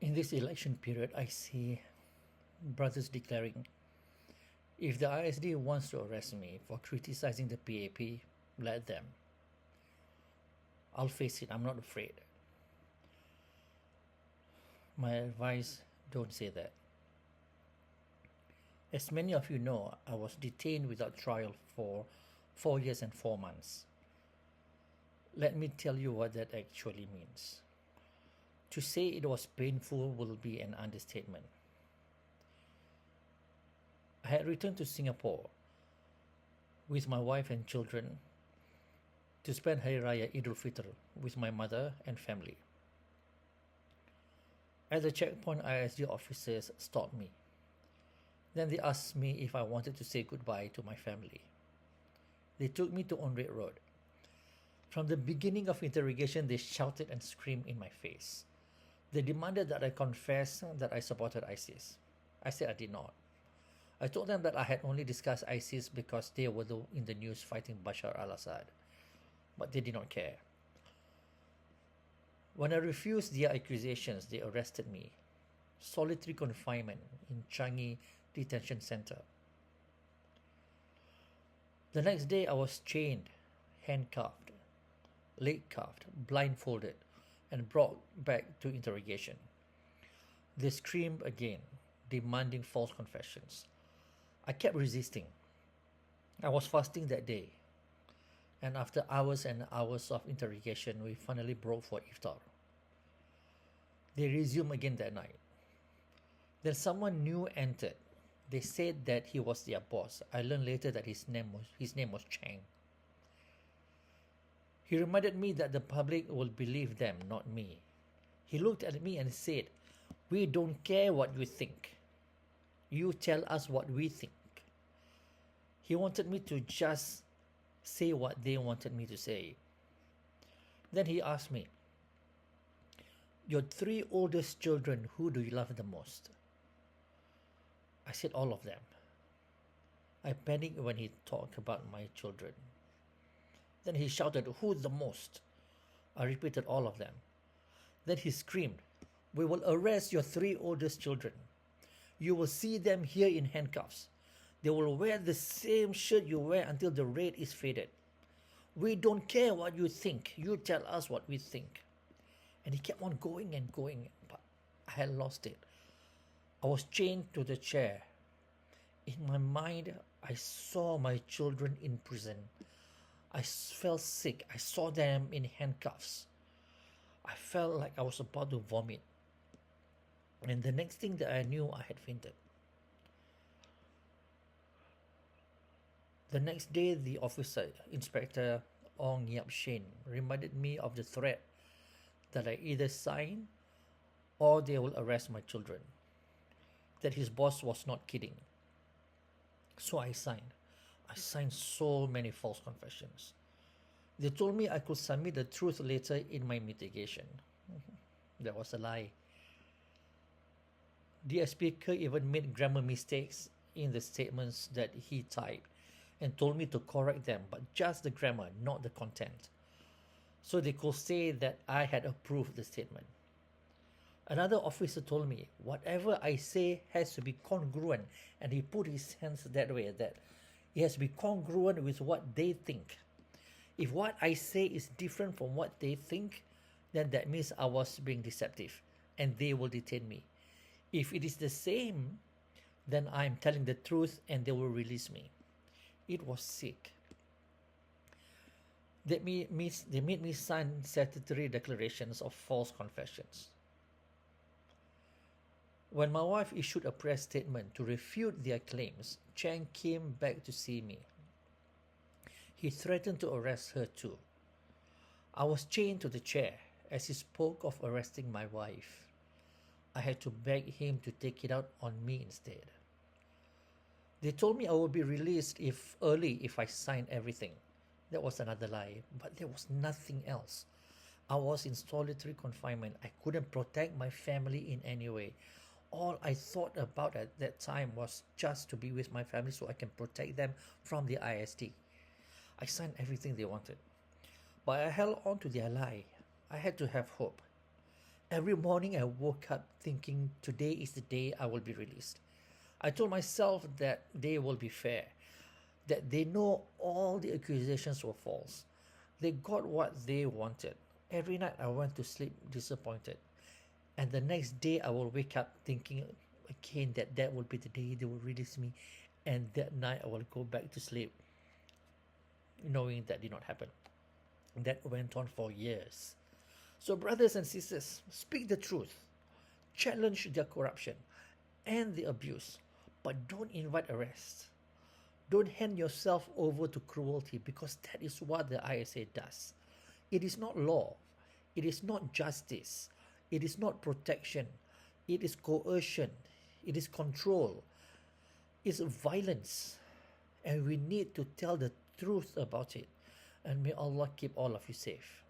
In this election period, I see brothers declaring, if the ISD wants to arrest me for criticizing the PAP, let them. I'll face it, I'm not afraid. My advice, don't say that. As many of you know, I was detained without trial for 4 years and 4 months. Let me tell you what that actually means. To say it was painful will be an understatement. I had returned to Singapore with my wife and children to spend Hari Raya Idul Fitr with my mother and family. At the checkpoint, ISD officers stopped me. Then they asked me if I wanted to say goodbye to my family. They took me to Onred Road. From the beginning of interrogation, they shouted and screamed in my face. They demanded that I confess that I supported ISIS. I said I did not. I told them that I had only discussed ISIS because they were in the news fighting Bashar al-Assad. But they did not care. When I refused their accusations, they arrested me. Solitary confinement in Changi Detention Center. The next day, I was chained, handcuffed, leg cuffed, blindfolded, and brought back to interrogation. They screamed again, demanding false confessions. I kept resisting. I was fasting that day, and after hours and hours of interrogation, we finally broke for iftar. They resumed again that night. Then someone new entered. They said that he was their boss. I learned later that his name was Chang. He reminded me that the public will believe them, not me. He looked at me and said, "We don't care what you think. You tell us what we think." He wanted me to just say what they wanted me to say. Then he asked me, "Your 3 oldest children, who do you love the most?" I said all of them. I panicked when he talked about my children. Then he shouted, "Who the most?" I repeated all of them. Then he screamed, "We will arrest your 3 oldest children. You will see them here in handcuffs. They will wear the same shirt you wear until the red is faded. We don't care what you think. You tell us what we think." And he kept on going and going, but I had lost it. I was chained to the chair. In my mind, I saw my children in prison. I felt sick. I saw them in handcuffs. I felt like I was about to vomit. And the next thing that I knew, I had fainted. The next day, the officer, Inspector Ong Yap Shin, reminded me of the threat that I either sign or they will arrest my children. That his boss was not kidding. So I signed. I signed so many false confessions. They told me I could submit the truth later in my mitigation. That was a lie. The speaker even made grammar mistakes in the statements that he typed and told me to correct them, but just the grammar, not the content. So they could say that I had approved the statement. Another officer told me, whatever I say has to be congruent, and he put his hands that way, that it has to be congruent with what they think. If what I say is different from what they think, then that means I was being deceptive, and they will detain me. If it is the same, then I am telling the truth, and they will release me. It was sick. They made me sign statutory declarations of false confessions. When my wife issued a press statement to refute their claims, Chang came back to see me. He threatened to arrest her too. I was chained to the chair as he spoke of arresting my wife. I had to beg him to take it out on me instead. They told me I would be released early if I signed everything. That was another lie, but there was nothing else. I was in solitary confinement. I couldn't protect my family in any way. All I thought about at that time was just to be with my family so I can protect them from the ISD. I signed everything they wanted, but I held on to their lie. I had to have hope. Every morning I woke up thinking today is the day I will be released. I told myself that they will be fair, that they know all the accusations were false. They got what they wanted. Every night I went to sleep disappointed. And the next day I will wake up thinking again that that will be the day they will release me. And that night I will go back to sleep knowing that did not happen. That went on for years. So, brothers and sisters, speak the truth, challenge their corruption and the abuse, but don't invite arrest. Don't hand yourself over to cruelty because that is what the ISA does. It is not law, it is not justice, it is not protection, it is coercion, it is control, it's violence, and we need to tell the truth about it. And may Allah keep all of you safe.